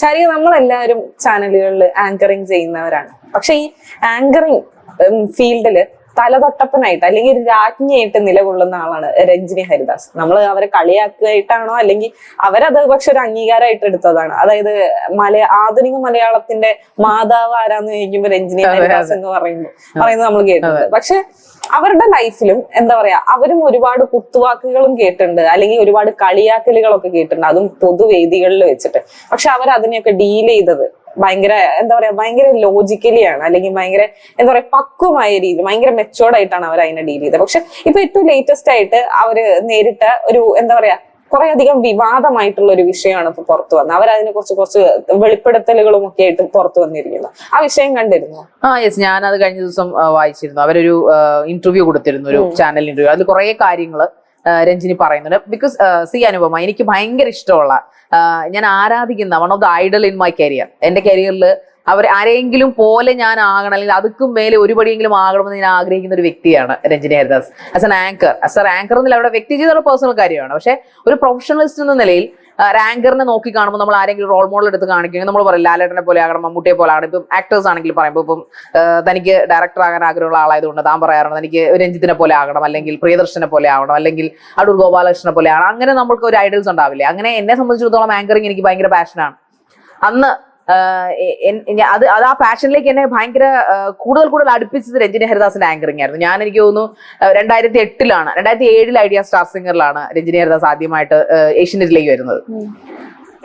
ശരിക്കും നമ്മളെല്ലാവരും ചാനലുകളിൽ ആങ്കറിങ് ചെയ്യുന്നവരാണ്. പക്ഷെ ഈ ആങ്കറിങ് ഫീൽഡില് തലതൊട്ടപ്പനായിട്ട് അല്ലെങ്കിൽ ഒരു രാജ്ഞിയായിട്ട് നിലകൊള്ളുന്ന ആളാണ് രഞ്ജിനി ഹരിദാസ്. നമ്മൾ അവരെ കളിയാക്കുകയായിട്ടാണോ അല്ലെങ്കിൽ അവരത് പക്ഷെ ഒരു അംഗീകാരമായിട്ട് എടുത്തതാണ്. അതായത് ആധുനിക മലയാളത്തിന്റെ മാതാവ് ആരാന്ന് ചോദിക്കുമ്പോൾ രഞ്ജിനി ഹരിദാസ് എന്ന് പറയുന്നത് നമ്മൾ കേട്ടിട്ടുണ്ട്. പക്ഷെ അവരുടെ ലൈഫിലും എന്താ പറയാ, അവരും ഒരുപാട് കുത്തുവാക്കുകളും കേട്ടിട്ടുണ്ട്, അല്ലെങ്കിൽ ഒരുപാട് കളിയാക്കലുകളൊക്കെ കേട്ടിട്ടുണ്ട്, അതും പൊതുവേദികളിൽ വെച്ചിട്ട്. പക്ഷെ അവർ അതിനെയൊക്കെ ഡീൽ ചെയ്തത് ഭയങ്കര എന്താ പറയാ, ഭയങ്കര ലോജിക്കലി ആണ്, അല്ലെങ്കിൽ ഭയങ്കര എന്താ പറയാ പക്വമായ രീതിയിൽ ഭയങ്കര മെച്ചോർഡ് ആയിട്ടാണ് അവർ അതിനെ ഡീൽ ചെയ്തത്. പക്ഷെ ഇപ്പൊ ഏറ്റവും ലേറ്റസ്റ്റ് ആയിട്ട് അവര് നേരിട്ട ഒരു എന്താ പറയാ കുറെ അധികം വിവാദമായിട്ടുള്ള ഒരു വിഷയമാണ് ഇപ്പൊ പുറത്തു വന്നത്. അവരതിനെ കുറിച്ച് കുറച്ച് വെളിപ്പെടുത്തലുകളും ഒക്കെ ആയിട്ട് പുറത്തു വന്നിരിക്കുന്നു. ആ വിഷയം കണ്ടിരുന്നു? യെസ്, ഞാൻ അത് കഴിഞ്ഞ ദിവസം വായിച്ചിരുന്നു. അവരൊരു ഇന്റർവ്യൂ കൊടുത്തിരുന്നു, ഒരു ചാനൽ ഇന്റർവ്യൂ. അതിൽ കുറെ കാര്യങ്ങൾ രഞ്ജിനി പറയുന്നുണ്ട്. ബിക്കോസ് അനുപമ എനിക്ക് ഭയങ്കര ഇഷ്ടമുള്ള, ഞാൻ ആരാധിക്കുന്ന one of the idol in my career. എന്റെ കരിയറിൽ അവർ ആരെങ്കിലും പോലെ ഞാൻ ആകണം, അല്ലെങ്കിൽ അതുക്കും മേലെ ഒരുപടിയെങ്കിലും ആകണമെന്ന് ഞാൻ ആഗ്രഹിക്കുന്ന ഒരു വ്യക്തിയാണ് Ranjini Haridas. As an anchor എന്നില്ല, അവിടെ വ്യക്തി ചെയ്ത പേഴ്സണൽ കാര്യമാണ്. പക്ഷെ ഒരു പ്രൊഫഷണലിസ്റ്റ് എന്ന നിലയിൽ ആങ്കറിനെ നോക്കി കാണുമ്പോൾ നമ്മൾ ആരെങ്കിലും റോൾ മോഡൽ എടുത്ത് കാണിക്കുകയും നമ്മൾ പറയും ലാലേട്ടനെ പോലെ ആകണം, മമ്മൂട്ടിയെ പോലെ ആകണം. ഇപ്പം ആക്ടേഴ്സ് ആണെങ്കിൽ പറയുമ്പോൾ ഇപ്പം തനിക്ക് ഡയറക്ടർ ആകാൻ ആഗ്രഹമുള്ള ആളായതുകൊണ്ട് താൻ പറയാറുണ്ട് എനിക്ക് രഞ്ജിത്തിനെ പോലെ ആകണം, അല്ലെങ്കിൽ പ്രിയദർശനെ പോലെ ആവണം, അല്ലെങ്കിൽ അടൂർ ഗോപാലകൃഷ്ണനെ പോലെ ആകണം. അങ്ങനെ നമുക്ക് ഒരു ഐഡൽസ് ഉണ്ടാവില്ലേ? അങ്ങനെ എന്നെ സംബന്ധിച്ചിടത്തോളം ആങ്കറിങ് എനിക്ക് ഭയങ്കര പാഷനാണ്. അന്ന് അത് ആ പാഷനിലേക്ക് എന്നെ ഭയങ്കര കൂടുതൽ അടുപ്പിച്ചത് രഞ്ജിനി ഹരിദാസിന്റെ ആങ്കറിംഗ് ആയിരുന്നു. എനിക്ക് തോന്നുന്നു 2007 ഐഡിയ സ്റ്റാർ സിംഗറിലാണ് രഞ്ജിനി ഹരിദാസ് ആദ്യമായിട്ട് ഏഷ്യനെറ്റിലേക്ക് വരുന്നത്.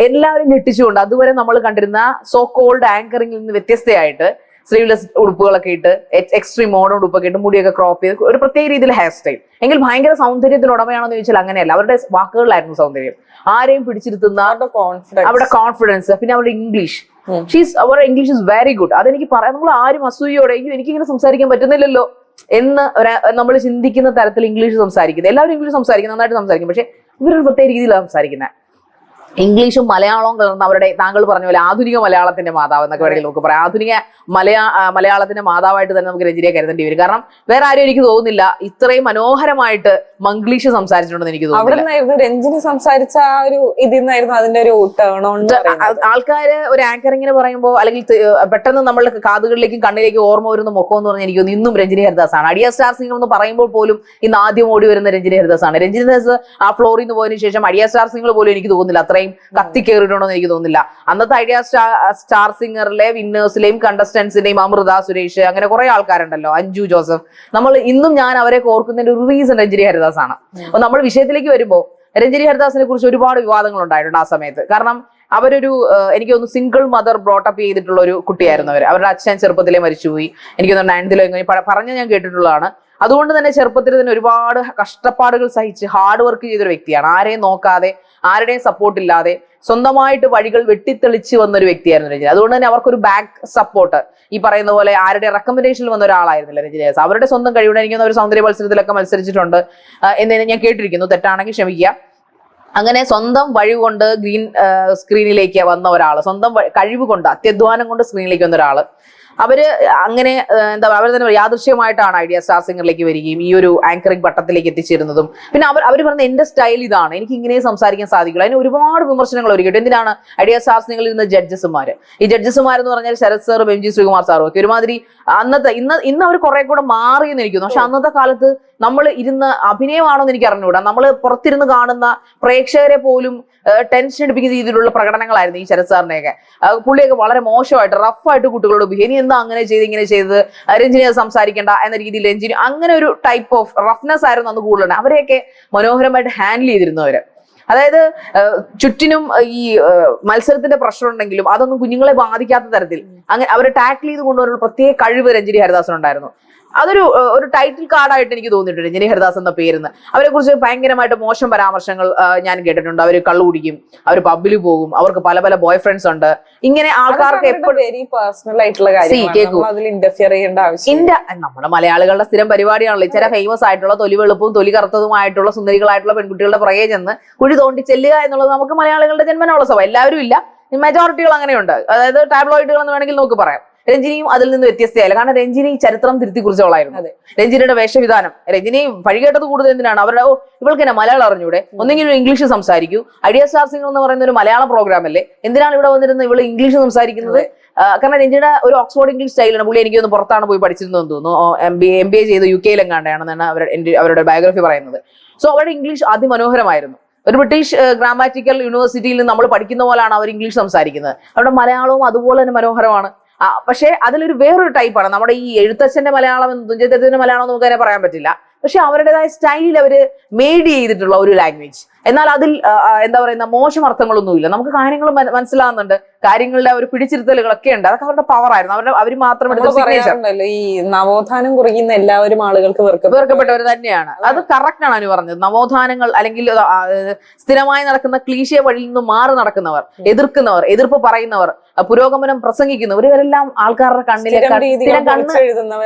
എല്ലാവരും ഞെട്ടിച്ചുകൊണ്ട് അതുവരെ നമ്മൾ കണ്ടിരുന്ന സോ കോൾഡ് ആങ്കറിംഗിൽ നിന്ന് വ്യത്യസ്തയായിട്ട് സ്ലീവ്ലെസ് ഉടുപ്പുകളൊക്കെ ഇട്ട്, എക്സ്ട്രീം മോഡേൺ ഉടുപ്പൊക്കെ ഇട്ട്, മുടിയൊക്കെ ക്രോപ്പ് ചെയ്ത് ഒരു പ്രത്യേക രീതിയിൽ ഹെയർ സ്റ്റൈൽ. എങ്കിൽ ഭയങ്കര സൗന്ദര്യത്തിന് ഉടമയാണെന്ന് ചോദിച്ചാൽ അങ്ങനെയല്ല. അവരുടെ വാക്കുകളിലായിരുന്നു സൗന്ദര്യം. ആരെയും പിടിച്ചിരുത്തുന്ന അവരുടെ കോൺഫിഡൻസ്, പിന്നെ അവരുടെ ഇംഗ്ലീഷ്, അവരുടെ ഇംഗ്ലീഷ് ഇസ് വെരി ഗുഡ്. അതെനിക്ക് പറയാം, നമ്മൾ ആരും അസൂയോടെ എനിക്കിങ്ങനെ സംസാരിക്കാൻ പറ്റുന്നില്ലല്ലോ എന്ന് നമ്മൾ ചിന്തിക്കുന്ന തരത്തിൽ ഇംഗ്ലീഷ് സംസാരിക്കുന്നത്. എല്ലാവരും ഇംഗ്ലീഷ് സംസാരിക്കും, നന്നായിട്ട് സംസാരിക്കും. പക്ഷെ ഇവരൊരു പ്രത്യേക രീതിയിലാണ് സംസാരിക്കുന്നത്. ഇംഗ്ലീഷും മലയാളവും കലർന്ന അവരുടെ, താങ്കൾ പറഞ്ഞ പോലെ ആധുനിക മലയാളത്തിന്റെ മാതാവ് എന്നൊക്കെ വേണമെങ്കിൽ നമുക്ക് പറയാം. ആധുനിക മലയാളത്തിന്റെ മാതാവായിട്ട് തന്നെ നമുക്ക് രഞ്ജിനിയെ കരുതേണ്ടി വരും. കാരണം വേറെ ആരും എനിക്ക് തോന്നുന്നില്ല ഇത്രയും മനോഹരമായിട്ട് മംഗ്ലീഷ് സംസാരിച്ചിട്ടുണ്ടെന്ന് എനിക്ക് തോന്നുന്നു. രഞ്ജിനി സംസാരിച്ച ആ ഒരു ഇതിന്നായിരുന്നു അതിന്റെ ഒരു ടേൺ ഓൺ. ആൾക്കാര് ഒരു ആങ്കറിങ്ങിന് പറയുമ്പോൾ, അല്ലെങ്കിൽ പെട്ടെന്ന് നമ്മളുടെ കാതുകളിലേക്കും കണ്ണിലേക്കും ഓർമ്മ വരുന്ന മുഖം എന്ന് പറഞ്ഞാൽ എനിക്ക് തോന്നുന്നു ഇന്നും രഞ്ജിനി ഹരിദാസ് ആണ്. ഐഡിയ സ്റ്റാർ സിംഗർ എന്ന് പറയുമ്പോൾ പോലും ഇന്ന് ആദ്യം ഓടി വരുന്ന രഞ്ജിനി ഹരിദാസ് ആണ്. രഞ്ജിനി ഹരിദാസ് ആ ഫ്ലോറിൽ നിന്ന് പോയതിനു ശേഷം ഐഡിയ സ്റ്റാർ സിംഗർ പോലും എനിക്ക് തോന്നുന്നില്ല അത്രയും കത്തിക്കേറിയിട്ടുണ്ടോ എന്ന് എനിക്ക് തോന്നുന്നില്ല. അന്നത്തെ ഐഡിയ സ്റ്റാർ സിംഗറിലെ വിന്നേഴ്സിലെയും കണ്ടസ്റ്റൻസിന്റെയും അമൃത സുരേഷ്, അങ്ങനെ കുറെ ആൾക്കാരുണ്ടല്ലോ, അഞ്ജു ജോസഫ്, ഇന്നും ഞാൻ അവരെ ഓർക്കുന്നതിന്റെ ഒരു റീസൺ രഞ്ജിനി ഹരിദാസ് ആണ്. അപ്പൊ നമ്മൾ വിഷയത്തിലേക്ക് വരുമ്പോൾ രഞ്ജിനി ഹരിദാസിനെ കുറിച്ച് ഒരുപാട് വിവാദങ്ങൾ ഉണ്ടായിട്ടുണ്ട് ആ സമയത്ത്. കാരണം അവരൊരു എനിക്ക് തോന്നുന്നു സിംഗിൾ മദർ ബ്രോട്ടപ്പ് ചെയ്തിട്ടുള്ള ഒരു കുട്ടിയായിരുന്നു അവരുടെ അച്ഛൻ ചെറുപ്പത്തിലേ മരിച്ചുപോയി. എനിക്ക് തോന്നുന്നു 9th പറഞ്ഞ ഞാൻ കേട്ടിട്ടുള്ളതാണ്. അതുകൊണ്ട് തന്നെ ചെറുപ്പത്തിൽ തന്നെ ഒരുപാട് കഷ്ടപ്പാടുകൾ സഹിച്ച് ഹാർഡ് വർക്ക് ചെയ്തൊരു വ്യക്തിയാണ്. ആരെയും നോക്കാതെ, ആരുടെയും സപ്പോർട്ട് ഇല്ലാതെ സ്വന്തമായിട്ട് വഴികൾ വെട്ടിത്തെളിച്ച് വന്നൊരു വ്യക്തിയായിരുന്നു രഞ്ജിനി. അതുകൊണ്ട് തന്നെ അവർക്കൊരു ബാക്ക് സപ്പോർട്ട്, ഈ പറയുന്ന പോലെ ആരുടെ റെക്കമെൻഡേഷനിൽ വന്ന ഒരാളായിരുന്നില്ല രഞ്ജിനി. അവരുടെ സ്വന്തം കഴിവുണ്ട്. എനിക്ക് ഒരു സൗന്ദര്യ മത്സരത്തിലൊക്കെ മത്സരിച്ചിട്ടുണ്ട് എന്ന് ഞാൻ കേട്ടിരിക്കുന്നു, തെറ്റാണെങ്കിൽ ക്ഷമിക്കുക. അങ്ങനെ സ്വന്തം വഴി കൊണ്ട് സ്ക്രീനിലേക്ക് വന്ന ഒരാള്, സ്വന്തം കഴിവ് കൊണ്ട്, അത്യധ്വാനം കൊണ്ട് സ്ക്രീനിലേക്ക് വന്ന ഒരാള്. അവര് അങ്ങനെ എന്താ അവർ തന്നെ യാദൃശ്യമായിട്ടാണ് ഐഡിയ സ്റ്റാർ സിംഗറിലേക്ക് വരികയും ഈ ഒരു ആങ്കറിംഗ് പട്ടത്തിലേക്ക് എത്തിച്ചേരുന്നതും. പിന്നെ അവർ പറഞ്ഞ എന്റെ സ്റ്റൈൽ ഇതാണ്, എനിക്ക് ഇങ്ങനെ സംസാരിക്കാൻ സാധിക്കുള്ളൂ. അതിന് ഒരുപാട് വിമർശനങ്ങൾ ഒരുക്കിയിട്ട്. എന്തിനാണ് ഐഡിയ സ്റ്റാർ സിംഗറിൽ ഇരുന്ന ജഡ്ജസ്മാര്, ഈ ജഡ്ജസ്മാരെന്ന് പറഞ്ഞാൽ ശരത് സാറും MG ശ്രീകുമാർ സാറും ഒക്കെ ഒരുമാതിരി ഇന്ന് അവർ കുറെ കൂടെ മാറിയെന്ന് ഇരിക്കുന്നു. പക്ഷെ അന്നത്തെ കാലത്ത് നമ്മൾ ഇരുന്ന് അഭിനയമാണോ എന്ന് എനിക്ക് അറിഞ്ഞുകൂടാ, നമ്മൾ പുറത്തിരുന്ന് കാണുന്ന പ്രേക്ഷകരെ പോലും ടെൻഷൻ അടിപ്പിക്കുന്ന രീതിയിലുള്ള പ്രകടനങ്ങളായിരുന്നു ഈ ശരത് സാറിനെയൊക്കെ. പുള്ളിയൊക്കെ വളരെ മോശമായിട്ട് റഫായിട്ട് കുട്ടികളോട് ഇനി എന്താ അങ്ങനെ ചെയ്ത് ഇങ്ങനെ ചെയ്ത്, രഞ്ജിനി അത് സംസാരിക്കേണ്ട എന്ന രീതിയിൽ രഞ്ജിനി, അങ്ങനെ ഒരു ടൈപ്പ് ഓഫ് റഫ്നെസ് ആയിരുന്നു അന്ന് കൂടുതലുണ്ട്. അവരെയൊക്കെ മനോഹരമായിട്ട് ഹാൻഡിൽ ചെയ്തിരുന്നവര്. അതായത് ചുറ്റിനും ഈ മത്സരത്തിന്റെ പ്രഷർ ഉണ്ടെങ്കിലും അതൊന്നും കുഞ്ഞുങ്ങളെ ബാധിക്കാത്ത തരത്തിൽ അങ്ങനെ അവരെ ടാക്കിൾ ചെയ്ത് കൊണ്ടുവരുന്ന പ്രത്യേക കഴിവ് രഞ്ജിനി ഹരിദാസിനുണ്ടായിരുന്നു. ഒരു ടൈറ്റിൽ കാർഡായിട്ട് എനിക്ക് തോന്നിയിട്ടുണ്ട് രഞ്ജിനി ഹരിദാസ് എന്ന പേരിന്ന്. അവരെ കുറിച്ച് ഭയങ്കരമായിട്ട് മോശം പരാമർശങ്ങൾ ഞാൻ കേട്ടിട്ടുണ്ട്. അവർ കള്ളു കുടിക്കും, അവർ പബ്ബിൽ പോകും, അവർക്ക് പല പല ബോയ് ഫ്രണ്ട്സ് ഉണ്ട്. ഇങ്ങനെ ആൾക്കാർക്ക് എപ്പോഴും വെരി പേഴ്സണൽ ആയിട്ടുള്ള നമ്മുടെ മലയാളികളുടെ സ്ഥിരം പരിപാടിയാണല്ലോ ചില ഫേമസ് ആയിട്ടുള്ള തൊലി വെളുപ്പും തൊലി കറുത്തതുമായിട്ടുള്ള സുന്ദരികളായിട്ടുള്ള പെൺകുട്ടികളുടെ പുറകെ ചെന്ന് കുഴി തോണ്ടി ചെല്ലുക എന്നുള്ളത് നമുക്ക് മലയാളികളുടെ ജന്മനുള്ള സ്വഭാവം. എല്ലാവരും ഇല്ല, മെജോറിറ്റികൾ അങ്ങനെയുണ്ട്. അതായത് ടാബ്ലോയിഡുകൾ എന്ന് വേണമെങ്കിൽ നമുക്ക് പറയാം. രഞ്ജിനിയും അതിൽ നിന്ന് വ്യത്യസ്തയായില്ല. കാരണം രഞ്ജിനി ചരിത്രം തിരുത്തി കുറിച്ചവളായിരുന്നു. അതെ. രഞ്ജിനിയുടെ വേഷവിധാനം, രഞ്ജിനി വഴികേട്ടത് കൂടുതൽ എന്തിനാണ്, അവരുടെ ഇവൾക്ക് തന്നെ മലയാളം അറിഞ്ഞൂടെ, ഒന്നെങ്കിലും ഇംഗ്ലീഷ് സംസാരിക്കൂ. ഐഡിയ സ്റ്റാർ സിംഗർ എന്ന് പറയുന്ന ഒരു മലയാളം പ്രോഗ്രാം അല്ലേ, എന്തിനാണ് ഇവിടെ വന്നിരുന്നത് ഇവള് ഇംഗ്ലീഷ് സംസാരിക്കുന്നത്? കാരണം രഞ്ജിയുടെ ഒരു ഓക്സ്ഫോർഡ് ഇംഗ്ലീഷ് സ്റ്റൈലാണ്. പുള്ളി എനിക്ക് ഒന്ന് പുറത്താണ് പോയി പഠിച്ചിരുന്നതെന്ന് തോന്നുന്നു. MBA ചെയ്ത് UK എങ്ങാണ്ടാണെന്നാണ് അവരുടെ ബയോഗ്രഫി പറയുന്നത്. സോ അവരുടെ ഇംഗ്ലീഷ് അതിമനോഹരമായിരുന്നു. ഒരു ബ്രിട്ടീഷ് ഗ്രാമാറ്റിക്കൽ യൂണിവേഴ്സിറ്റിയിൽ നമ്മൾ പഠിക്കുന്ന പോലാണ് അവർ ഇംഗ്ലീഷ് സംസാരിക്കുന്നത്. അവരുടെ മലയാളവും അതുപോലെ തന്നെ മനോഹരമാണ്. പക്ഷെ അതിലൊരു വേറൊരു ടൈപ്പാണ്. നമ്മുടെ ഈ എഴുത്തച്ഛന്റെ മലയാളം എന്ന് തുഞ്ചത്തിന്റെ മലയാളം എന്ന് നമുക്ക് പറയാൻ പറ്റില്ല. പക്ഷെ അവരുടേതായ സ്റ്റൈലിൽ അവര് മെയ്ഡ് ചെയ്തിട്ടുള്ള ഒരു ലാംഗ്വേജ്. എന്നാൽ അതിൽ എന്താ പറയുന്ന മോശം അർത്ഥങ്ങളൊന്നുമില്ല. നമുക്ക് കാര്യങ്ങൾ മനസ്സിലാകുന്നുണ്ട്, കാര്യങ്ങളുടെ ഒരു പിടിച്ചിരുത്തലുകളൊക്കെ ഉണ്ട്. അതൊക്കെ അവരുടെ പവർ ആയിരുന്നു. അവര് മാത്രം ഈ നവോത്ഥാനം കുറിക്കുന്ന എല്ലാവരും ആളുകൾക്ക് വെറുക്കപ്പെട്ടവർ തന്നെയാണ്. അത് കറക്റ്റ് ആണ് അനു പറഞ്ഞത്. നവോത്ഥാനങ്ങൾ അല്ലെങ്കിൽ സ്ഥിരമായി നടക്കുന്ന ക്ലീശേ വഴിയിൽ നിന്ന് മാറി നടക്കുന്നവർ, എതിർക്കുന്നവർ, എതിർപ്പ് പറയുന്നവർ, പുരോഗമനം പ്രസംഗിക്കുന്നവർ, ഇവരെല്ലാം ആൾക്കാരുടെ കണ്ണിലെ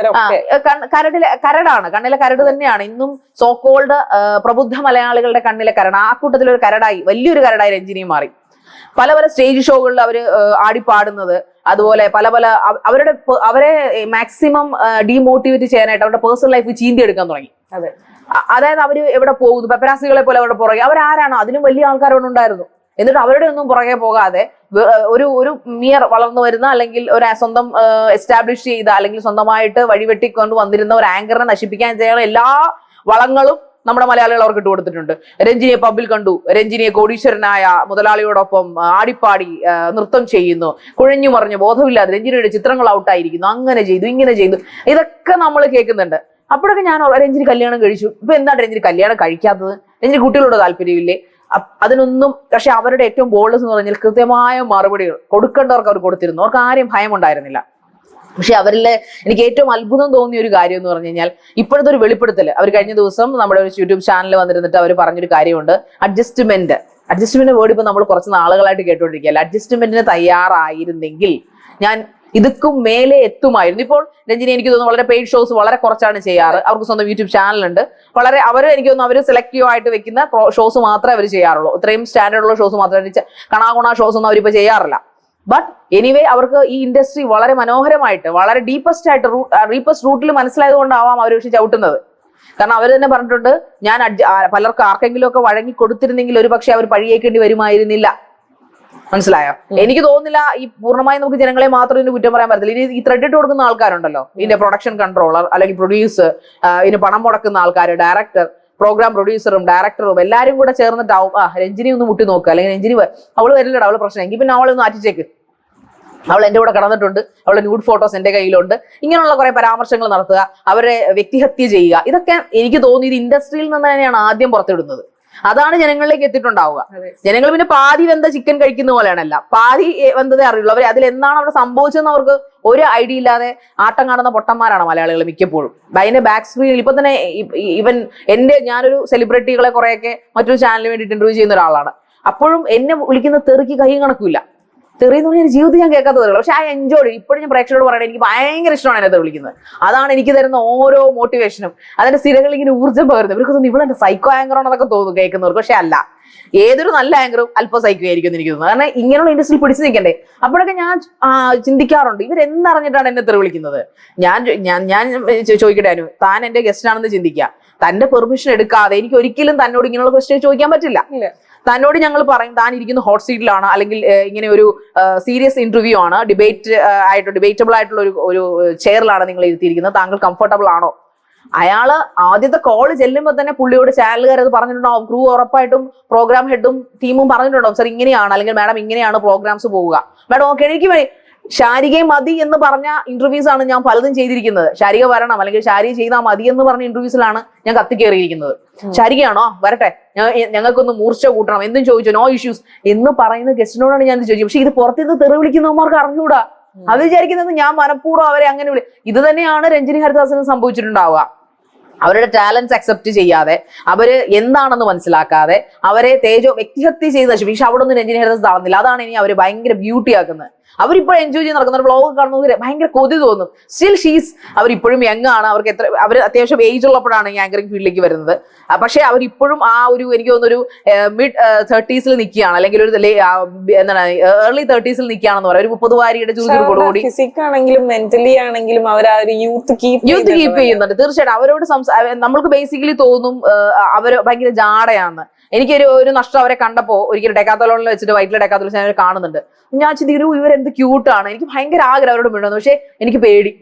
കരടാണ്, കണ്ണിലെ കരട് തന്നെയാണ്. ഇന്നും സോക്കോൾഡ് പ്രബുദ്ധ മലയാളികളുടെ കണ്ണിലെ കരട്. ആ കൂട്ടത്തിലൊരു കരടായി, വലിയൊരു കരടായി രഞ്ജിനി മാറി. പല പല സ്റ്റേജ് ഷോകളിൽ അവര് ആടിപ്പാടുന്നത്, അതുപോലെ പല പല അവരെ മാക്സിമം ഡീമോട്ടിവേറ്റ് ചെയ്യാനായിട്ട് അവരുടെ പേഴ്സണൽ ലൈഫ് ചീന്തി എടുക്കാൻ തുടങ്ങി. അതായത് അവര് എവിടെ പോകുന്നു, പെപ്പരാസികളെ പോലെ അവരുടെ പുറകെ. അവരാരാണോ, അതിനും വലിയ ആൾക്കാരോടുണ്ടായിരുന്നു. എന്നിട്ട് അവരുടെ ഒന്നും പുറകെ പോകാതെ ഒരു മിയർ വളർന്നു വരുന്ന, അല്ലെങ്കിൽ ഒരു സ്വന്തം എസ്റ്റാബ്ലിഷ് ചെയ്ത, അല്ലെങ്കിൽ സ്വന്തമായിട്ട് വഴിവെട്ടിക്കൊണ്ട് വന്നിരുന്ന ഒരു ആങ്കറിനെ നശിപ്പിക്കാൻ ചെയ്യാനുള്ള എല്ലാ വളങ്ങളും നമ്മുടെ മലയാളികൾ അവർക്ക് ഇട്ട് കൊടുത്തിട്ടുണ്ട്. രഞ്ജിനിയെ പബ്ബിൽ കണ്ടു, രഞ്ജിനിയെ കോടീശ്വരനായ മുതലാളിയോടൊപ്പം ആടിപ്പാടി നൃത്തം ചെയ്യുന്നു, കുഴഞ്ഞു മറിഞ്ഞു ബോധമില്ലാതെ രഞ്ജിനിയുടെ ചിത്രങ്ങൾ ഔട്ടായിരിക്കുന്നു, അങ്ങനെ ചെയ്തു, ഇങ്ങനെ ചെയ്തു, ഇതൊക്കെ നമ്മൾ കേൾക്കുന്നുണ്ട്. അപ്പോഴൊക്കെ ഞാൻ രഞ്ജിനി കല്യാണം കഴിച്ചു, ഇപ്പൊ എന്താണ് രഞ്ജിനി കല്യാണം കഴിക്കാത്തത്? രഞ്ജിനി കുട്ടികളോട് താല്പര്യമില്ലേ? അതിനൊന്നും. പക്ഷെ അവരുടെ ഏറ്റവും ബോൾഡ്നെസ് എന്ന് പറഞ്ഞാൽ കൃത്യമായ മറുപടികൾ കൊടുക്കേണ്ടവർക്ക് അവർ കൊടുത്തിരുന്നു. അവർക്ക് ആരെയും ഭയം ഉണ്ടായിരുന്നില്ല. പക്ഷെ അവരിലെ എനിക്ക് ഏറ്റവും അത്ഭുതം തോന്നിയ ഒരു കാര്യം എന്ന് പറഞ്ഞു കഴിഞ്ഞാൽ ഇപ്പോഴത്തെ ഒരു വെളിപ്പെടുത്തൽ. അവർ കഴിഞ്ഞ ദിവസം നമ്മുടെ ഒരു യൂട്യൂബ് ചാനൽ വന്നിരുന്നിട്ട് അവർ പറഞ്ഞൊരു കാര്യമുണ്ട്, അഡ്ജസ്റ്റ്മെന്റ് വേർഡ് ഇപ്പൊ നമ്മൾ കുറച്ച് നാളുകളായിട്ട് കേട്ടോണ്ടിരിക്കുകയല്ല. അഡ്ജസ്റ്റ്മെന്റിന് തയ്യാറായിരുന്നെങ്കിൽ ഞാൻ ഇതൊക്കും മേലെ എത്തുമായിരുന്നു. ഇപ്പോൾ രഞ്ജിനി എനിക്ക് തോന്നുന്നു വളരെ പെയ്ഡ് ഷോസ് വളരെ കുറച്ചാണ് ചെയ്യാറ്. അവർക്ക് സ്വന്തം യൂട്യൂബ് ചാനലുണ്ട്. വളരെ എനിക്ക് തോന്നുന്നു അവർ സെലക്റ്റീവ് ആയിട്ട് വെക്കുന്ന ഷോസ് മാത്രമേ അവർ ചെയ്യാറുള്ളൂ. ഇത്രയും സ്റ്റാൻഡേർഡ് ഉള്ള ഷോസ് മാത്രമേ, കണാകുണ ഷോസ് ഒന്നും അവരിപ്പോ ചെയ്യാറില്ല. ബട്ട് എനിവേ അവർക്ക് ഈ ഇൻഡസ്ട്രി വളരെ മനോഹരമായിട്ട്, വളരെ ഡീപ്പസ്റ്റ് റൂട്ടിൽ മനസ്സിലായത് കൊണ്ടാവാം അവർ പക്ഷെ ചവിട്ടുന്നത്. കാരണം അവർ തന്നെ പറഞ്ഞിട്ടുണ്ട്, ഞാൻ പലർക്ക് ആർക്കെങ്കിലും ഒക്കെ വഴങ്ങി കൊടുത്തിരുന്നെങ്കിൽ ഒരു പക്ഷെ അവർ പഴിയേക്കേണ്ടി വരുമായിരുന്നില്ല. മനസ്സിലായോ? എനിക്ക് തോന്നുന്നില്ല ഈ പൂർണ്ണമായി നമുക്ക് ജനങ്ങളെ മാത്രം ഇതിന് കുറ്റം പറയാൻ പറ്റില്ല. ഇനി ഈ ത്രെഡ് ഇട്ട് കൊടുക്കുന്ന ആൾക്കാരുണ്ടല്ലോ, ഇതിന്റെ പ്രൊഡക്ഷൻ കൺട്രോളർ അല്ലെങ്കിൽ പ്രൊഡ്യൂസർ, ഇതിന് പണം മുടക്കുന്ന ആൾക്കാർ, ഡയറക്ടർ, പ്രോഗ്രാം പ്രൊഡ്യൂസറും ഡയറക്ടറും എല്ലാവരും കൂടെ ചേർന്നിട്ടാവും രഞ്ജിനി ഒന്ന് മുട്ടി നോക്കുക, അല്ലെങ്കിൽ രഞ്ജിനി അവള് വരില്ലടാ, അവള് പ്രശ്നം, എങ്കിൽ പിന്നെ അവളൊന്ന് ആറ്റിച്ചേക്ക്, അവൾ എന്റെ കൂടെ കടന്നിട്ടുണ്ട്, അവളുടെ ന്യൂഡ് ഫോട്ടോസ് എന്റെ കയ്യിലുണ്ട്, ഇങ്ങനെയുള്ള കുറെ പരാമർശങ്ങൾ നടത്തുക, അവരെ വ്യക്തിഹത്യ ചെയ്യുക. ഇതൊക്കെ എനിക്ക് തോന്നി ഇത് ഇൻഡസ്ട്രിയിൽ നിന്ന് തന്നെയാണ് ആദ്യം പുറത്തിടുന്നത്. അതാണ് ജനങ്ങളിലേക്ക് എത്തിയിട്ടുണ്ടാവുക. ജനങ്ങൾ പിന്നെ പാതി വെന്ത ചിക്കൻ കഴിക്കുന്ന പോലെയാണല്ല, പാതി വെന്തതേ അറിയുള്ളൂ. അവർ അതിൽ എന്താണ് അവിടെ സംഭവിച്ചതെന്ന് അവർക്ക് ഒരു ഐഡിയ ഇല്ലാതെ ആട്ടം കാണുന്ന പൊട്ടന്മാരാണ് മലയാളികൾ മിക്കപ്പോഴും. അതിന്റെ ബാക്ക് സ്ക്രീനിൽ ഇപ്പൊ തന്നെ ഞാനൊരു സെലിബ്രിറ്റികളെ കുറെയൊക്കെ മറ്റൊരു ചാനലിന് വേണ്ടിയിട്ട് ഇന്റർവ്യൂ ചെയ്യുന്ന ഒരാളാണ്. അപ്പോഴും എന്നെ വിളിക്കുന്ന തെറിക്ക് കൈ കണക്കില്ല. തെറി എന്ന് പറഞ്ഞാൽ ജീവിതത്തിൽ ഞാൻ കേൾക്കാത്ത തെറികൾ. പക്ഷെ ആ എൻജോയ് ഇപ്പോഴും ഞാൻ പ്രേക്ഷകരോട് പറയണേ, എനിക്ക് ഭയങ്കര ഇഷ്ടമാണ് എന്നെ വിളിക്കുന്നത്. അതാണ് എനിക്ക് തരുന്ന ഓരോ മോട്ടിവേഷനും. അതിന്റെ സ്ഥിരകൾ ഇങ്ങനെ ഊർജ്ജം പകരുന്നത്. ഇവർക്ക് തോന്നുന്നു ഇവിടെ സൈക്കോ ആങ്കറാണെന്നൊക്കെ തോന്നുന്നു കേൾക്കുന്നവർക്ക്. പക്ഷെ അല്ല, ഏതൊരു നല്ല ആങ്കറും അല്പം സൈക്കോ ആയിരിക്കും എന്ന് എനിക്ക് തോന്നുന്നു. കാരണം ഇങ്ങനെയുള്ള ഇൻഡസ്ട്രിയിൽ പിടിച്ചു നിൽക്കണ്ടേ. അപ്പോഴൊക്കെ ഞാൻ ചിന്തിക്കാറുണ്ട്, ഇവരെന്തറിഞ്ഞിട്ടാണ് എന്നെ തെറി വിളിക്കുന്നത്. ഞാൻ ചോദിക്കട്ടെ അനു, താൻ എന്റെ ഗസ്റ്റ് ആണെന്ന് ചിന്തിക്കുക. തന്റെ പെർമിഷൻ എടുക്കാതെ എനിക്ക് ഒരിക്കലും തന്നോട് ഇങ്ങനെയുള്ള ക്വസ്റ്റ്യൻ ചോദിക്കാൻ പറ്റില്ല. തന്നോട് ഞങ്ങൾ പറയും, താൻ ഇരിക്കുന്ന ഹോട്ട് സീറ്റിലാണ്, അല്ലെങ്കിൽ ഇങ്ങനെ ഒരു സീരിയസ് ഇന്റർവ്യൂ ആണ്, ഡിബേറ്റബിൾ ആയിട്ടുള്ള ഒരു ചെയറിലാണ് നിങ്ങൾ ഇരുത്തിയിരിക്കുന്നത്, താങ്കൾ കംഫർട്ടബിൾ ആണോ? അയാള് ആദ്യത്തെ കോള് ചെല്ലുമ്പോൾ തന്നെ പുള്ളിയോട് ചാനലുകാർ അത് പറഞ്ഞിട്ടുണ്ടാവും, ക്രൂ ഉറപ്പായിട്ടും പ്രോഗ്രാം ഹെഡും ടീമും പറഞ്ഞിട്ടുണ്ടാവും, സർ ഇങ്ങനെയാണ്, അല്ലെങ്കിൽ മാഡം ഇങ്ങനെയാണ് പ്രോഗ്രാംസ് പോവുക. മാഡം ഓക്കെ, എനിക്ക് ശാരികയെ മതി എന്ന് പറഞ്ഞ ഇന്റർവ്യൂസ് ആണ് ഞാൻ പലതും ചെയ്തിരിക്കുന്നത്. ശാരിക വരണം, അല്ലെങ്കിൽ ശാരിക ചെയ്താൽ മതി എന്ന് പറഞ്ഞ ഇന്റർവ്യൂസിലാണ് ഞാൻ കത്തിക്കേറിയിരിക്കുന്നത്. ശാരികയാണോ, വരട്ടെ, ഞങ്ങൾക്കൊന്ന് മൂർച്ച കൂട്ടണം, എന്തും ചോദിച്ചു, നോ ഇഷ്യൂസ് എന്ന് പറയുന്ന ഗസ്റ്റിനോടാണ് ഞാൻ ചോദിച്ചത്. പക്ഷെ ഇത് പുറത്തുനിന്ന് തെറി വിളിക്കുന്നവന്മാർക്ക് അറിഞ്ഞൂടാ. അത് വിചാരിക്കുന്നത് ഞാൻ മനഃപൂർവ്വം അവരെ അങ്ങനെ ഇത് തന്നെയാണ് രഞ്ജിനി ഹരിദാസിന് സംഭവിച്ചിട്ടുണ്ടാവുക. അവരുടെ ടാലൻസ് അക്സെപ്റ്റ് ചെയ്യാതെ, അവര് എന്താണെന്ന് മനസ്സിലാക്കാതെ, അവരെ വ്യക്തിഹത്യ ചെയ്ത് നശിപ്പിക്കും. പക്ഷെ അവിടെ ഒന്നും രഞ്ജിനി ഹരിദാസ് താഴ്ന്നില്ല. അതാണ് ഇനി അവര് ഭയങ്കര ബ്യൂട്ടി ആക്കുന്നത്. അവരിപ്പോൾ എൻജോയ് ചെയ്ത് നടക്കുന്ന വ്ളോഗ് കാണുമ്പോൾ ഭയങ്കര കൊതി തോന്നും. സ്റ്റിൽ ഷീസ് അവരിപ്പോഴും യങ് ആണ്. അവർക്ക് അവർ അത്യാവശ്യം ഏജ് ഉള്ളപ്പോഴാണ് ഈ ആങ്കറിംഗ് ഫീൽഡിലേക്ക് വരുന്നത്. പക്ഷേ അവരിപ്പോഴും ആ ഒരു എനിക്ക് തോന്നുന്നൊരു മിഡ് 30s നിൽക്കുകയാണ്, അല്ലെങ്കിൽ ഒരു എന്താണ് ഏർലി 30s നിൽക്കുകയാണെന്ന് പറയാം. ഒരു 30 വാരിയുടെ ചുരുക്കോടുകൂടി ഫിസിക്കാണെങ്കിലും മെന്റലി ആണെങ്കിലും അവർ ആ ഒരു യൂത്ത് കീപ്പ് ചെയ്യുന്നുണ്ട്. തീർച്ചയായിട്ടും അവരോട് നമ്മൾക്ക് ബേസിക്കലി തോന്നും അവർ ഭയങ്കര ജാടയാന്ന്. എനിക്കൊരു നഷ്ടം അവരെ കണ്ടപ്പോ ഒരിക്കലും ഡെക്കാത്തലോണിൽ വെച്ചിട്ട് വൈറ്റിലെ ഡെക്കാത്തലോൺ ഞാൻ കാണുന്നുണ്ട്. ഞാൻ ചിന്തിക്കും ഇവരെന്ത് ക്യൂട്ടാണ്. എനിക്ക് ഭയങ്കര ആഗ്രഹം അവരോട് മിണ്ടുന്നു, പക്ഷെ എനിക്ക് പേടി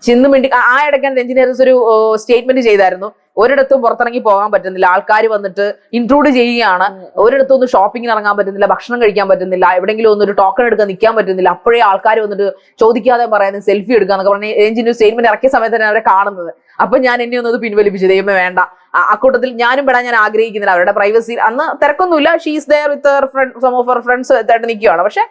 ചിന്ന് മിണ്ടി. ആ ഇടയ്ക്കാൻ എഞ്ചിനീയേഴ്സ് ഒരു സ്റ്റേറ്റ്മെന്റ് ചെയ്തായിരുന്നു, ഒരിടത്തും പുറത്തിറങ്ങി പോകാൻ പറ്റുന്നില്ല, ആൾക്കാർ വന്നിട്ട് ഇൻട്രൂഡ് ചെയ്യുകയാണ്, ഒരിടത്തും ഒന്ന് ഷോപ്പിങ്ങിന് ഇറങ്ങാൻ പറ്റുന്നില്ല, ഭക്ഷണം കഴിക്കാൻ പറ്റുന്നില്ല, എവിടെയെങ്കിലും ഒന്നൊരു ടോക്കൺ എടുക്കാൻ നിൽക്കാൻ പറ്റുന്നില്ല. അപ്പോഴേ ആൾക്കാർ വന്നിട്ട് ചോദിക്കാതെ പറയുന്നത് സെൽഫി എടുക്കാന്നൊക്കെ പറഞ്ഞ് എഞ്ചിനീയർ സ്റ്റേറ്റ്മെന്റ് ഇറക്കിയ സമയത്ത് തന്നെ അവരെ കാണുന്നത്. അപ്പൊ ഞാൻ എന്നെ ഒന്നത് പിൻവലിപ്പിച്ചു, ദൈവമേ വേണ്ട, അക്കൂട്ടത്തിൽ ഞാനും പെടാൻ ഞാൻ ആഗ്രഹിക്കുന്നില്ല. അവരുടെ പ്രൈവസി അന്ന് തിരക്കൊന്നുമില്ല, she's there with some of her friends ആയിട്ട് നിൽക്കുകയാണ്. പക്ഷെ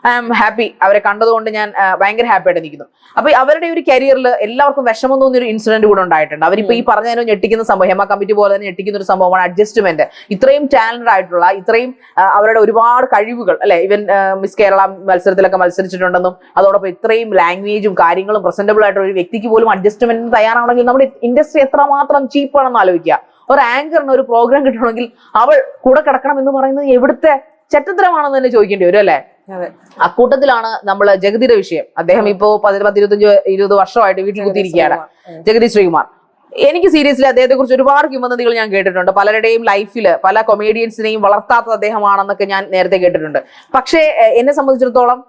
ഐ ആം ഹാപ്പി, അവരെ കണ്ടതുകൊണ്ട് ഞാൻ ഭയങ്കര ഹാപ്പി ആയിട്ട് നിൽക്കുന്നു. അപ്പൊ അവരുടെ ഒരു കരിയറിൽ എല്ലാവർക്കും വിഷമം തോന്നിയൊരു ഇൻസിഡന്റ് കൂടെ ഉണ്ടായിട്ടുണ്ട്. അവരിപ്പോ ഈ പറഞ്ഞതിനോ ഞെട്ടിക്കുന്ന സംഭവം, ഹേമ കമ്മിറ്റി പോലെ തന്നെ ഞെട്ടിക്കുന്ന ഒരു സംഭവമാണ് അഡ്ജസ്റ്റ്മെന്റ്. ഇത്രയും ടാലന്റഡ് ആയിട്ടുള്ള, ഇത്രയും അവരുടെ ഒരുപാട് കഴിവുകൾ അല്ലെ, ഈവൻ മിസ് കേരള മത്സരത്തിലൊക്കെ മത്സരിച്ചിട്ടുണ്ടെന്നും അതോടൊപ്പം ഇത്രയും ലാംഗ്വേജും കാര്യങ്ങളും പ്രസന്റബിൾ ആയിട്ടുള്ള ഒരു വ്യക്തിക്ക് പോലും അഡ്ജസ്റ്റ്മെന്റിന് തയ്യാറാണെങ്കിൽ നമ്മുടെ ഇൻഡസ്ട്രി എത്രമാത്രം ചീപ്പാണെന്ന് ആലോചിക്കുക. ഒരു ആങ്കറിന് ഒരു പ്രോഗ്രാം കിട്ടണമെങ്കിൽ അവൾ കൂടെ കിടക്കണം എന്ന് പറയുന്നത് എവിടുത്തെ ചെറ്റത്തരമാണെന്ന് തന്നെ ചോദിക്കേണ്ടി വരും അല്ലെ. അക്കൂട്ടത്തിലാണ് നമ്മൾ ജഗതിയുടെ വിഷയം. അദ്ദേഹം ഇപ്പോ 10-15-20 വർഷമായിട്ട് വീട്ടിൽ കുത്തിയിരിക്കുകയാണ്, ജഗതി ശ്രീകുമാർ. എനിക്ക് സീരിയസ്ലി അദ്ദേഹത്തെ കുറിച്ച് ഒരുപാട് കിംവദന്തികൾ ഞാൻ കേട്ടിട്ടുണ്ട്. പലരുടെയും ലൈഫിൽ പല കൊമേഡിയൻസിനെയും വളർത്താത്തത് അദ്ദേഹമാണെന്നൊക്കെ ഞാൻ നേരത്തെ കേട്ടിട്ടുണ്ട്. പക്ഷേ എന്നെ സംബന്ധിച്ചിടത്തോളം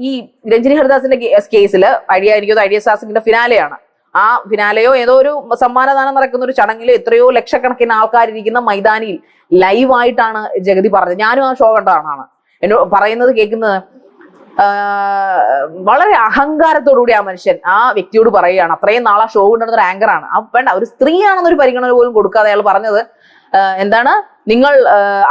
ഈ രഞ്ജിനി ഹരിദാസിന്റെ കേസിൽ ഐഡിയ സ്റ്റാർസിന്റെ ഫിനാലെയാണ്. ആ ഫിനാലെയോ ഏതോ ഒരു സമ്മാനദാനം നടക്കുന്ന ഒരു ചടങ്ങിൽ എത്രയോ ലക്ഷക്കണക്കിന് ആൾക്കാരിരിക്കുന്ന മൈതാനിയിൽ ലൈവായിട്ടാണ് ജഗതി പറഞ്ഞത്. ഞാനും ആ ഷോ കണ്ടതാണ്. എന്നോട് പറയുന്നത് കേൾക്കുന്നത് വളരെ അഹങ്കാരത്തോടുകൂടി ആ മനുഷ്യൻ ആ വ്യക്തിയോട് പറയുകയാണ്. അത്രയും നാളെ ഷോ കൊണ്ടുവരുന്ന ഒരു ആങ്കറാണ്, വേണ്ട ഒരു സ്ത്രീയാണെന്നൊരു പരിഗണന പോലും കൊടുക്കാതെ അയാൾ പറഞ്ഞത് എന്താണ്, നിങ്ങൾ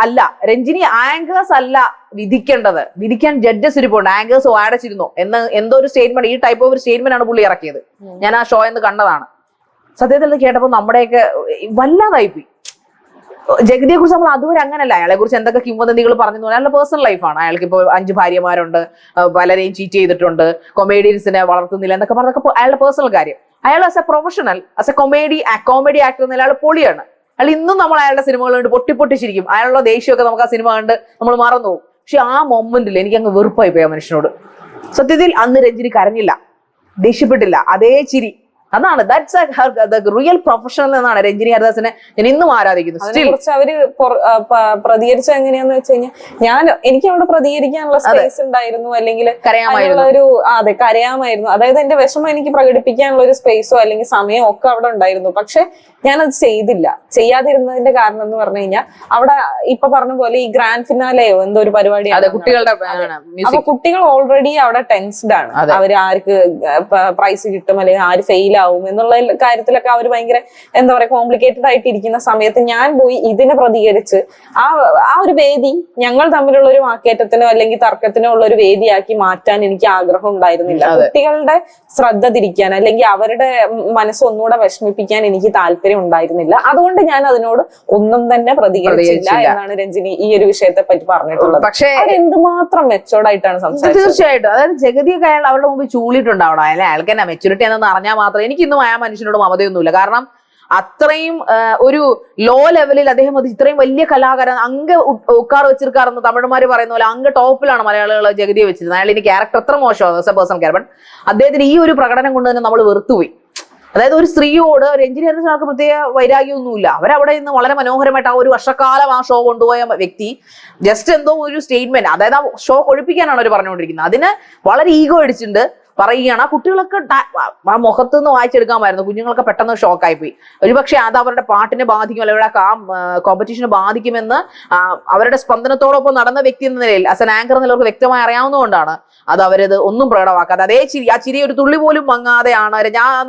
അല്ല രഞ്ജിനി ആങ്കേഴ്സ് അല്ല വിധിക്കേണ്ടത്, വിധിക്കാൻ ജഡ്ജസ് ഇരിപ്പുണ്ട്, ആങ്കേഴ്സ് വാടച്ചിരുന്നു എന്ന് എന്തോ ഒരു സ്റ്റേറ്റ്മെന്റ്, ഈ ടൈപ്പ് ഓഫ് ഒരു സ്റ്റേറ്റ്മെന്റ് ആണ് പുള്ളി ഇറക്കിയത്. ഞാൻ ആ ഷോ എന്ന് കണ്ടതാണ്. സത്യത്തിൽ കേട്ടപ്പോൾ നമ്മുടെയൊക്കെ വല്ലാതായിപ്പോയി. ജഗതിയെ കുറിച്ച് നമ്മൾ അതുവരെ അങ്ങനല്ല, അയാളെ കുറിച്ച് എന്തൊക്കെ കിംവദന്തികൾ പറഞ്ഞു. അയാളുടെ പേഴ്സണൽ ലൈഫാണ്. അയാൾക്ക് ഇപ്പോൾ 5 ഭാര്യമാരുണ്ട്, പലരെയും ചീറ്റ് ചെയ്തിട്ടുണ്ട്, കൊമേഡിയൻസിനെ വളർത്തുന്നില്ല എന്നൊക്കെ പറഞ്ഞതൊക്കെ അയാളുടെ പേഴ്സണൽ കാര്യം. അയാൾ as A professional, as A comedy actor എന്ന അയാൾ പൊളിയാണ്. അയാൾ ഇന്നും നമ്മൾ അയാളുടെ സിനിമകൾ കണ്ട് പൊട്ടിപ്പൊട്ടിച്ചിരിക്കും. അയാളുള്ള ദേഷ്യമൊക്കെ നമുക്ക് ആ സിനിമ കണ്ട് നമ്മൾ മറന്നു പോകും. പക്ഷെ ആ മൊമെന്റിൽ എനിക്ക് അങ്ങ് വെറുപ്പായി പോയി ആ മനുഷ്യനോട്. സത്യത്തിൽ അന്ന് രഞ്ജിനി കരഞ്ഞില്ല, ദേഷ്യപ്പെട്ടില്ല, അതേ ചിരി. അതാണ് റിയൽ പ്രൊഫഷണൽ എന്നാണ് രഞ്ജിനി ഹരിദാസിനെ ഞാൻ ഇന്നും ആരാധിക്കുന്നത്. അതിനെക്കുറിച്ച് അവര് പ്രതികരിച്ചത് എങ്ങനെയാന്ന് വെച്ച് കഴിഞ്ഞാൽ എനിക്ക് അവിടെ പ്രതികരിക്കാനുള്ള സ്പേസ് ഉണ്ടായിരുന്നു, അല്ലെങ്കിൽ കരയാമായിരുന്നു. അതെ, കരയാമായിരുന്നു. അതായത് എന്റെ വിഷമം എനിക്ക് പ്രകടിപ്പിക്കാനുള്ള ഒരു സ്പേസോ അല്ലെങ്കിൽ സമയമോ ഒക്കെ അവിടെ ഉണ്ടായിരുന്നു. പക്ഷെ ഞാനത് ചെയ്തില്ല. ചെയ്യാതിരുന്നതിന്റെ കാരണം എന്ന് പറഞ്ഞു കഴിഞ്ഞാൽ അവിടെ ഇപ്പൊ പറഞ്ഞ പോലെ ഈ ഗ്രാൻഡ് ഫിനാലെയോ എന്തോ ഒരു പരിപാടിയാണ്. അപ്പൊ കുട്ടികൾ ഓൾറെഡി അവിടെ ടെൻസ്ഡ് ആണ്. അവര് ആർക്ക് പ്രൈസ് കിട്ടും അല്ലെങ്കിൽ ആര് ഫെയിൽ ആവും എന്നുള്ള കാര്യത്തിലൊക്കെ അവർ ഭയങ്കര എന്താ പറയാ കോംപ്ലിക്കേറ്റഡ് ആയിട്ട് ഇരിക്കുന്ന സമയത്ത് ഞാൻ പോയി ഇതിനെ പ്രതികരിച്ച് ആ ഒരു വേദി ഞങ്ങൾ തമ്മിലുള്ള ഒരു വാക്കേറ്റത്തിനോ അല്ലെങ്കിൽ തർക്കത്തിനോ ഉള്ള ഒരു വേദിയാക്കി മാറ്റാൻ എനിക്ക് ആഗ്രഹം ഉണ്ടായിരുന്നില്ല. കുട്ടികളുടെ ശ്രദ്ധ തിരിക്കാൻ അല്ലെങ്കിൽ അവരുടെ മനസ്സൊന്നുകൂടെ വിഷമിപ്പിക്കാൻ എനിക്ക് താല്പര്യം ഉണ്ടായിരുന്നില്ല. അതുകൊണ്ട് ഞാൻ അതിനോട് ഒന്നും തന്നെ പ്രതികരിച്ചില്ല എന്നാണ് രഞ്ജിനി ഈ ഒരു വിഷയത്തെ പറ്റി പറഞ്ഞിട്ടുള്ളത്. പക്ഷേ എന്തുമാത്രം മെച്ചോർഡായിട്ടാണ് സംസാരിച്ചത്. തീർച്ചയായിട്ടും. അതായത് ജഗതിയൊക്കെ അയാൾ അവരുടെ മുമ്പിൽ ചൂളിയിട്ടുണ്ടാവണം. അയാൾക്ക് തന്നെ മെച്ചൂരിറ്റി എന്ന് അറിഞ്ഞാൽ മാത്രം. എനിക്കിന്നും ആ മനുഷ്യനോട് മമതയൊന്നുമില്ല. കാരണം അത്രയും ഒരു ലോ ലെവലിൽ അദ്ദേഹം ഇത്രയും വലിയ കലാകാരൻ അങ്ങ് ഉക്കാർ വെച്ചിരിക്കാറെന്ന് തമിഴന്മാര് പറയുന്ന പോലെ അങ്ങ് ടോപ്പിലാണ് മലയാളികൾ ജഗതിയെ വെച്ചിരുന്നത്. അയാൾ ഇനി ക്യാരക്ടർ എത്ര മോശമാണ് പേഴ്സണൽ ക്യാരക്ടർ. ബട്ട് അദ്ദേഹത്തിന് ഈ ഒരു പ്രകടനം കൊണ്ട് തന്നെ നമ്മൾ വെറുത്തുപോയി. അതായത് ഒരു സ്ത്രീയോട് രഞ്ജിനി ഹരിദാസിന് പ്രത്യേക വൈരാഗ്യമൊന്നുമില്ല. അവരവിടെ നിന്ന് വളരെ മനോഹരമായിട്ട് ആ ഒരു വർഷക്കാലം ആ ഷോ കൊണ്ടുപോയ വ്യക്തി ജസ്റ്റ് എന്തോ ഒരു സ്റ്റേറ്റ്മെന്റ്, അതായത് ആ ഷോ കൊഴിപ്പിക്കാനാണ് അവർ പറഞ്ഞുകൊണ്ടിരിക്കുന്നത്. അതിന് വളരെ ഈഗോ അടിച്ചിട്ടുണ്ട് പറയുകയാണ്. ആ കുട്ടികളൊക്കെ ആ മുഖത്ത് നിന്ന് വായിച്ചെടുക്കാമായിരുന്നു. കുഞ്ഞുങ്ങളൊക്കെ പെട്ടെന്ന് ഷോക്കായി പോയി. ഒരുപക്ഷെ അത് അവരുടെ പാട്ടിനെ ബാധിക്കും, അല്ലെങ്കിൽ ആ കോമ്പറ്റീഷനെ ബാധിക്കുമെന്ന് അവരുടെ സ്പന്ദനത്തോടൊപ്പം നടന്ന വ്യക്തി എന്ന നിലയിൽ ആസ് എൻ ആങ്കർ എന്നുള്ളവർക്ക് വ്യക്തമായി അറിയാവുന്നതുകൊണ്ടാണ് അത് അവരത് ഒന്നും പ്രകടമാക്കാതെ അതേ ചിരി, ആ ചിരി ഒരു തുള്ളി പോലും മങ്ങാതെയാണ്.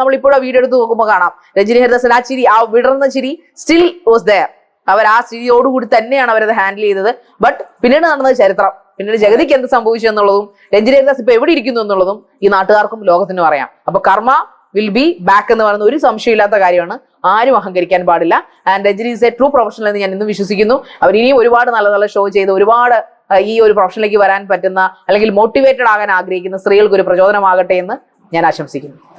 നമ്മളിപ്പോഴും വീഡിയോ എടുത്ത് നോക്കുമ്പോൾ കാണാം രഞ്ജിനി ഹരിദാസിന്റെ ആ ചിരി, ആ വിടർന്ന ചിരി സ്റ്റിൽ വാസ് ദെയർ. അവർ ആ ചിരിയോടുകൂടി തന്നെയാണ് അവരത് ഹാൻഡിൽ ചെയ്തത്. ബട്ട് പിന്നീട് നടന്നത് ചരിത്രം. പിന്നീട് ജഗതിക്ക് എന്ത് സംഭവിച്ചു എന്നുള്ളതും രഞ്ജിനി ഹരിദാസ് ഇപ്പൊ എവിടെ ഇരിക്കുന്നു എന്നുള്ളതും ഈ നാട്ടുകാർക്കും ലോകത്തിനും അറിയാം. അപ്പൊ കർമ്മ വിൽ ബി ബാക്ക് എന്ന് പറയുന്ന ഒരു സംശയമില്ലാത്ത കാര്യമാണ്. ആരും അഹങ്കരിക്കാൻ പാടില്ല. And Ranjini is A true professional എന്ന് ഞാൻ ഇന്നും വിശ്വസിക്കുന്നു. അവർ ഇനിയും ഒരുപാട് നല്ല നല്ല ഷോ ചെയ്ത് ഒരുപാട് ഈ ഒരു പ്രൊഫഷനിലേക്ക് വരാൻ പറ്റുന്ന അല്ലെങ്കിൽ മോട്ടിവേറ്റഡ് ആകാൻ ആഗ്രഹിക്കുന്ന സ്ത്രീകൾക്ക് ഒരു പ്രചോദനമാകട്ടെ എന്ന് ഞാൻ ആശംസിക്കുന്നു.